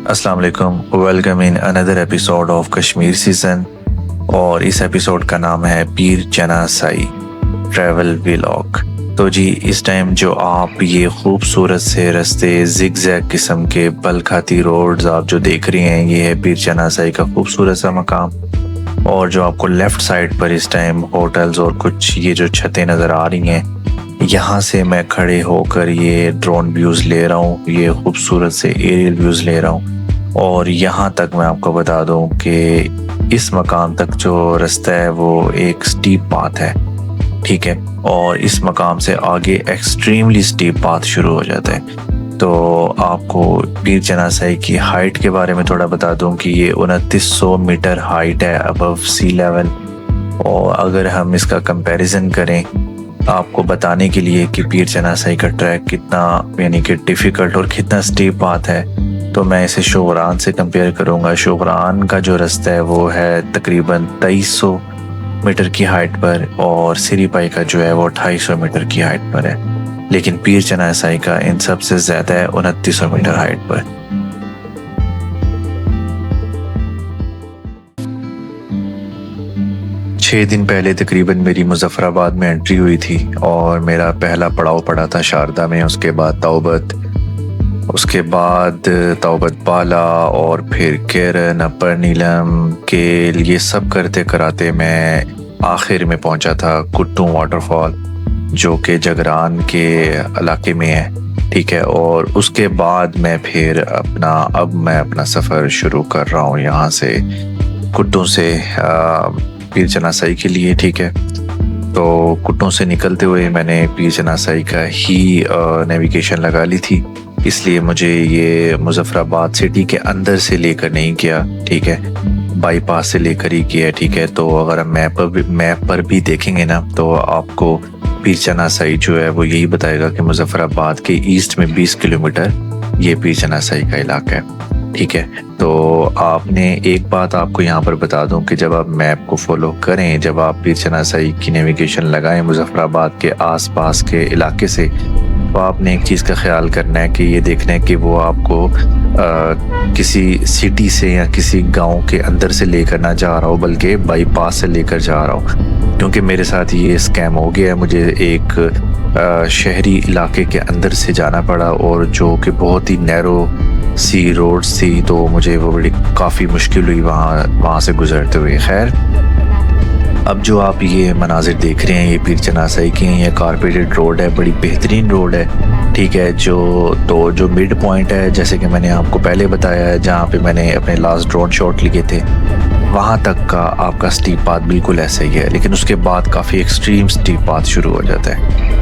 अस्सलाम वालेकुम, welcome in another episode of Kashmir season. और इस एपिसोड का नाम है पीर चना साई ट्रैवल व्लॉग। तो जी इस टाइम जो आप ये खूबसूरत से रास्ते जिगजैग किस्म के बल खाती रोड्स आप जो देख रही हैं, ये है पीर चना साई का खूबसूरत सा मकाम। और जो आपको लेफ़्ट साइड पर इस टाइम होटल्स और कुछ ये जो छतें नज़र आ रही हैं, यहाँ से मैं खड़े होकर ये ड्रोन व्यूज़ ले रहा हूँ, ये खूबसूरत से एरियल व्यूज़ ले रहा हूँ। और यहाँ तक मैं आपको बता दूँ कि इस मकाम तक जो रास्ता है वो एक स्टीप पाथ है, ठीक है। और इस मकाम से आगे एक्सट्रीमली स्टीप पाथ शुरू हो जाता है। तो आपको पीर चना साई की हाइट के बारे में थोड़ा बता दूँ कि ये 2900 मीटर हाइट है अबव सी लेवल। और अगर हम इसका कंपैरिजन करें आपको बताने के लिए कि पीर चना साई का ट्रैक कितना यानी कि डिफ़िकल्ट और कितना स्टीप पाथ है, तो मैं इसे शोगरान से कंपेयर करूँगा। शोगरान का जो रास्ता है वो है तकरीबन 2300 मीटर की हाइट पर और सिरीपाई का जो है वो 250 मीटर की हाइट पर है, लेकिन पीर चना साई का इन सब से ज़्यादा है 2900 मीटर हाइट पर। छः दिन पहले तकरीबन मेरी मुजफ्फराबाद में एंट्री हुई थी और मेरा पहला पड़ाव पड़ा था शारदा में, उसके बाद तौबत, उसके बाद तौबत बाला और फिर केरन, अपर नीलम के लिए सब करते कराते मैं आखिर में पहुंचा था कुट्टू वाटरफॉल जो कि जगरान के इलाके में है, ठीक है। और उसके बाद मैं फिर मैं अपना सफ़र शुरू कर रहा हूँ यहाँ से कुट्टू से पीर चना साई के लिए, ठीक है। तो कुट्टू से निकलते हुए मैंने पीर चना साई का ही नेविगेशन लगा ली थी, इसलिए मुझे ये मुजफ्फराबाद सिटी के अंदर से लेकर नहीं गया, ठीक है, बाईपास से लेकर ही किया, ठीक है। तो अगर हम मैप पर भी देखेंगे ना तो आपको पीर चना साई जो है वो यही बताएगा कि मुजफ्फराबाद के ईस्ट में 20 किलोमीटर ये पीर चना साई का इलाका है, ठीक है। तो आपने एक बात आपको यहाँ पर बता दूँ कि जब आप मैप को फॉलो करें, जब आप पीर चना साई की नेविगेशन लगाएं मुजफ्फराबाद के आसपास के इलाके से, तो आपने एक चीज़ का ख्याल करना है कि ये देखना है कि वो आपको किसी सिटी से या किसी गांव के अंदर से लेकर ना जा रहा हो, बल्कि बाईपास से लेकर जा रहा हो। क्योंकि मेरे साथ ये स्कैम हो गया है, मुझे एक शहरी इलाके के अंदर से जाना पड़ा और जो कि बहुत ही नैरो सी रोड्स थी, तो मुझे वो बड़ी काफ़ी मुश्किल हुई वहाँ से गुजरते हुए। खैर, अब जो आप ये मनाजिर देख रहे हैं ये पीर चना साई की हैं, ये कारपेटेड रोड है, बड़ी बेहतरीन रोड है, ठीक है। जो मिड पॉइंट है, जैसे कि मैंने आपको पहले बताया है, जहाँ पे मैंने अपने लास्ट ड्रोन शॉट लिए थे, वहाँ तक का आपका स्टीप पाथ बिल्कुल ऐसा ही है, लेकिन उसके बाद काफ़ी एक्सट्रीम स्टीप पाथ शुरू हो जाता है।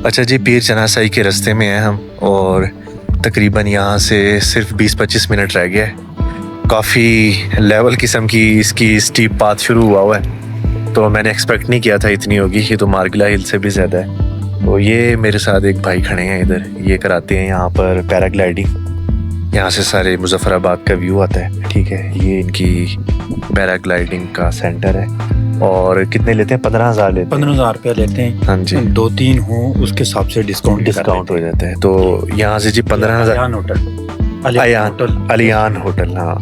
अच्छा जी, पीर चनासाई के रास्ते में हैं हम और तकरीबन यहाँ से सिर्फ 20-25 मिनट रह गया है। काफ़ी लेवल किस्म की इसकी स्टीप पाथ शुरू हुआ है, तो मैंने एक्सपेक्ट नहीं किया था इतनी होगी। ये तो मार्गिला हिल से भी ज़्यादा है। तो ये मेरे साथ एक भाई खड़े हैं इधर, ये कराते हैं यहाँ पर पैराग्लाइडिंग। यहाँ से सारे मुजफ्फराबाद का व्यू आता है। ठीक है, ये इनकी पैराग्लाइडिंग का सेंटर है। और कितने लेते हैं? 15,000 लेते हैं। 15,000 रुपया लेते हैं। हाँ जी, 2-3 हो उसके हिसाब से डिस्काउंट हो जाता है। तो यहाँ से जी 15,000 अलियान होटल, हाँ,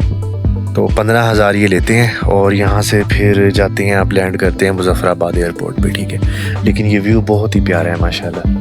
तो 15,000 ये लेते हैं। और यहाँ से फिर जाते हैं, आप लैंड करते हैं मुजफ्फराबाद एयरपोर्ट पे। ठीक है, लेकिन ये व्यू बहुत ही प्यारा है माशाल्लाह।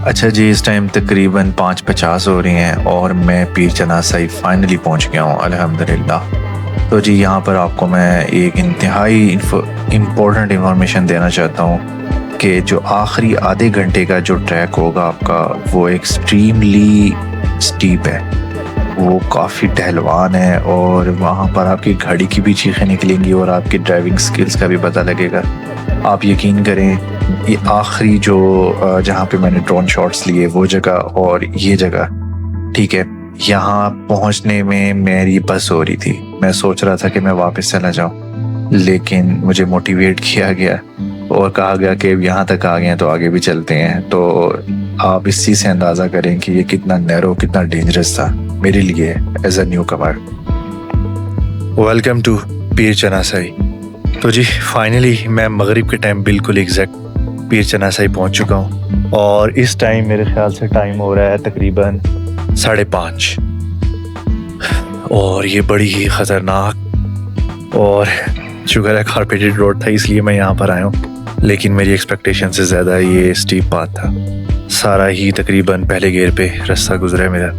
अच्छा जी, इस टाइम तकरीबन 5:50 हो रही हैं और मैं पीर चनासाई फाइनली पहुंच गया हूं अल्हम्दुलिल्लाह। तो जी यहाँ पर आपको मैं एक इंतहाई इम्पोर्टेंट इंफॉर्मेशन देना चाहता हूँ कि जो आखिरी आधे घंटे का जो ट्रैक होगा आपका, वो एक्सट्रीमली स्टीप है, वो काफ़ी ढलवान है और वहाँ पर आपकी घड़ी की भी चीखें निकलेंगी और आपकी ड्राइविंग स्किल्स का भी पता लगेगा। आप यकीन करें, ये आखिरी जो जहाँ पे मैंने ड्रोन शॉट्स लिए वो जगह और ये जगह, ठीक है, यहाँ पहुँचने में मेरी बस हो रही थी। मैं सोच रहा था कि मैं वापस चला जाऊँ, लेकिन मुझे मोटिवेट किया गया और कहा गया कि यहाँ तक आ गए हैं तो आगे भी चलते हैं। तो आप इस चीज़ से अंदाज़ा करें कि ये कितना नैरो, कितना डेंजरस था मेरे लिए as a newcomer. Welcome to Pir Chanasai. तो जी फाइनली मैं मगरिब के टाइम बिल्कुल एग्जैक्ट पीर चनासाई पहुंच चुका हूं और इस टाइम मेरे ख्याल से टाइम हो रहा है तकरीबन 5:30 और ये बड़ी ही ख़तरनाक और शुगर है कारपेटेड रोड था, इसलिए मैं यहाँ पर आया हूँ। लेकिन मेरी एक्सपेक्टेशन से ज़्यादा ये स्टीप पाथ था। सारा ही तकरीबन पहले गियर पे रास्ता गुजरा है मेरा,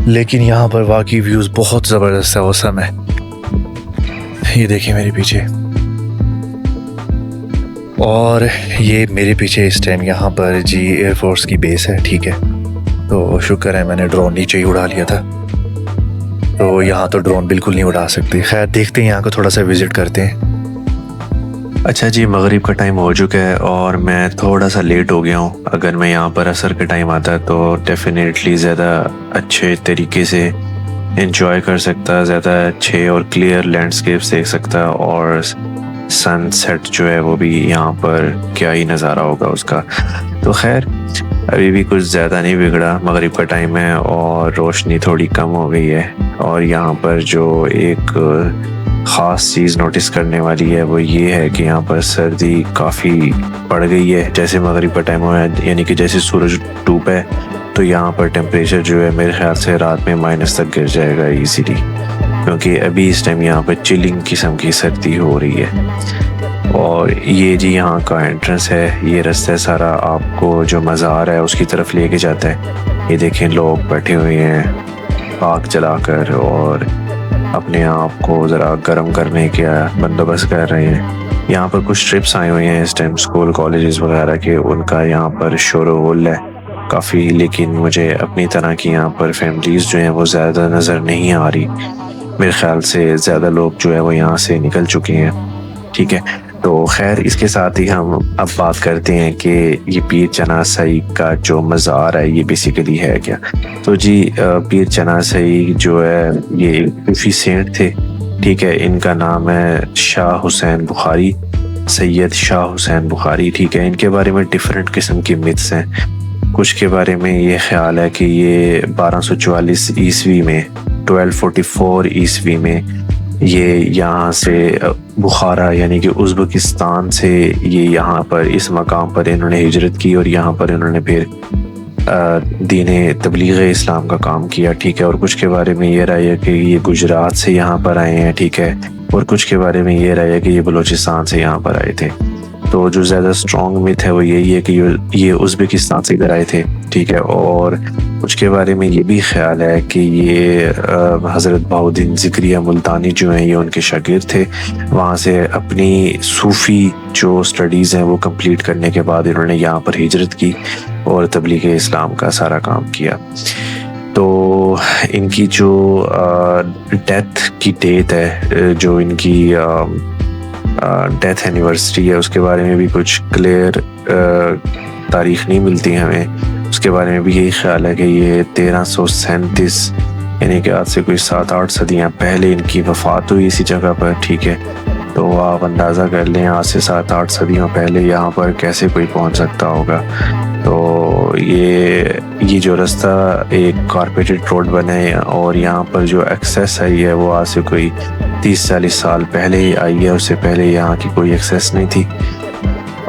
लेकिन यहाँ पर वाकई व्यूज़ बहुत ज़बरदस्त है, औसम है। ये देखिए मेरे पीछे और ये मेरे पीछे इस टाइम यहाँ पर जी एयरफोर्स की बेस है, ठीक है। तो शुक्र है मैंने ड्रोन नीचे ही उड़ा लिया था, तो यहाँ तो ड्रोन बिल्कुल नहीं उड़ा सकते। खैर देखते हैं, यहाँ को थोड़ा सा विज़िट करते हैं। अच्छा जी, मगरिब का टाइम हो चुका है और मैं थोड़ा सा लेट हो गया हूँ। अगर मैं यहाँ पर असर का टाइम आता तो डेफिनेटली ज़्यादा अच्छे तरीके से एंजॉय कर सकता, ज़्यादा अच्छे और क्लियर लैंडस्केप्स देख सकता, और सनसेट जो है वो भी यहाँ पर क्या ही नज़ारा होगा उसका। तो खैर अभी भी कुछ ज़्यादा नहीं बिगड़ा, मगरिब का टाइम है और रोशनी थोड़ी कम हो गई है। और यहाँ पर जो एक ख़ास चीज़ नोटिस करने वाली है वो ये है कि यहाँ पर सर्दी काफ़ी बढ़ गई है। जैसे मगरिब का टाइम हुआ है, यानी कि जैसे सूरज डूब है, तो यहाँ पर टेम्परेचर जो है मेरे ख्याल से रात में माइनस तक गिर जाएगा इजीली, क्योंकि अभी इस टाइम यहाँ पर चिलिंग किस्म की सर्दी हो रही है। और ये जी यहाँ का एंट्रेंस है, ये रास्ता सारा आपको जो मज़ार है उसकी तरफ लेके जाता है। ये देखें, लोग बैठे हुए हैं आग जलाकर और अपने आप को ज़रा गर्म करने का बंदोबस्त कर रहे हैं। यहाँ पर कुछ ट्रिप्स आए हुए हैं इस टाइम स्कूल कॉलेजेस वगैरह के, उनका यहाँ पर शोर होल है काफ़ी, लेकिन मुझे अपनी तरह की यहाँ पर फैमिलीज़ जो हैं वो ज़्यादा नज़र नहीं आ रही। मेरे ख़्याल से ज़्यादा लोग जो है वो यहाँ से निकल चुके हैं, ठीक है। तो खैर इसके साथ ही हम अब बात करते हैं कि ये पीर चना सई का जो मज़ार है ये बेसिकली है क्या। तो जी पीर चना सई जो है ये एक सूफी सेंट थे, ठीक है। इनका नाम है शाह हुसैन बुखारी, सैयद शाह हुसैन बुखारी, ठीक है। इनके बारे में डिफरेंट किस्म की मिथ्स हैं। कुछ के बारे में ये ख्याल है कि ये 1244 ईस्वी में 1244 ईस्वी में ये यहाँ से बुखारा यानी कि उज़्बेकिस्तान से ये यहाँ पर इस मकाम पर इन्होंने हिजरत की और यहाँ पर इन्होंने फिर दीन तबलीग इस्लाम का काम किया, ठीक है। और कुछ के बारे में ये राय है कि ये गुजरात से यहाँ पर आए हैं, ठीक है। और कुछ के बारे में ये राय है कि ये बलूचिस्तान से यहाँ पर आए थे। तो जो ज़्यादा स्ट्रॉन्ग मिथ है वो यही है कि ये उज़्बेकिस्तान से इधर आए थे, ठीक है। और कुछ के बारे में ये भी ख्याल है कि ये हज़रत बहाउद्दीन ज़िक्रिया मुल्तानी जो हैं ये उनके शागिर्द थे। वहाँ से अपनी सूफ़ी जो स्टडीज़ हैं वो कंप्लीट करने के बाद इन्होंने यहाँ पर हिजरत की और तबलीग इस्लाम का सारा काम किया। तो इनकी जो डेथ की डेट है, जो इनकी डेथ एनिवर्सरी है, उसके बारे में भी कुछ क्लियर तारीख नहीं मिलती हमें। उसके बारे में भी यही ख्याल है कि ये 1337 यानी कि आज से कोई 7-8 सदियाँ पहले इनकी वफ़ात हुई इसी जगह पर, ठीक है। तो आप अंदाज़ा कर लें आज से 7-8 सदियों पहले यहाँ पर कैसे कोई पहुँच सकता होगा। तो ये जो रास्ता एक कारपेटेड रोड बना है और यहाँ पर जो एक्सेस आई है वो आज से कोई 30-40 साल पहले ही आई है, उससे पहले यहाँ की कोई एक्सेस नहीं थी।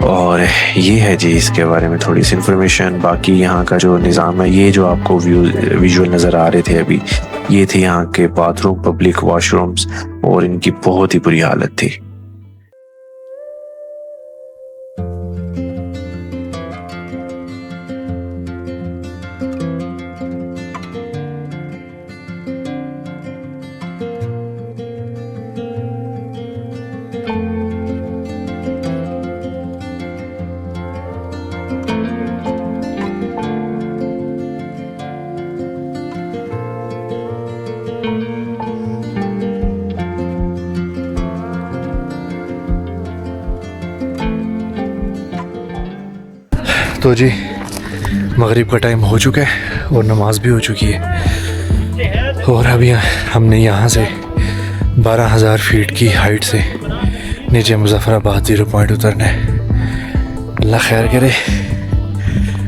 और ये है जी इसके बारे में थोड़ी सी इन्फॉर्मेशन। बाकी यहाँ का जो निज़ाम है, ये जो आपको विजुअल नज़र आ रहे थे अभी, ये थे यहाँ के बाथरूम, पब्लिक वॉशरूम्स, और इनकी बहुत ही बुरी हालत थी। तो जी मगरिब का टाइम हो चुका है और नमाज भी हो चुकी है, और अभी हमने यहाँ से 12,000 फीट की हाइट से नीचे मुजफ्फराबाद 0 पॉइंट उतरना है। अल्लाह खैर करे,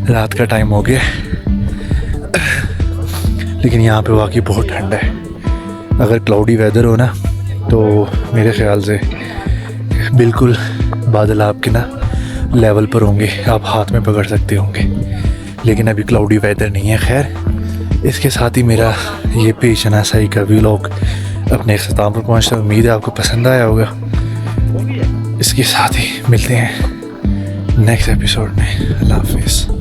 रात का टाइम हो गया, लेकिन यहाँ पे वाकई बहुत ठंडा है। अगर क्लाउडी वेदर हो ना तो मेरे ख्याल से बिल्कुल बादल आपके ना लेवल पर होंगे, आप हाथ में पकड़ सकते होंगे, लेकिन अभी क्लाउडी वेदर नहीं है। खैर इसके साथ ही मेरा ये पीर चना सई का व्लॉग अपने इख्तिताम पर पहुँचता है। उम्मीद है आपको पसंद आया होगा। इसके साथ ही मिलते हैं नेक्स्ट एपिसोड में। अल्लाह हाफिज़।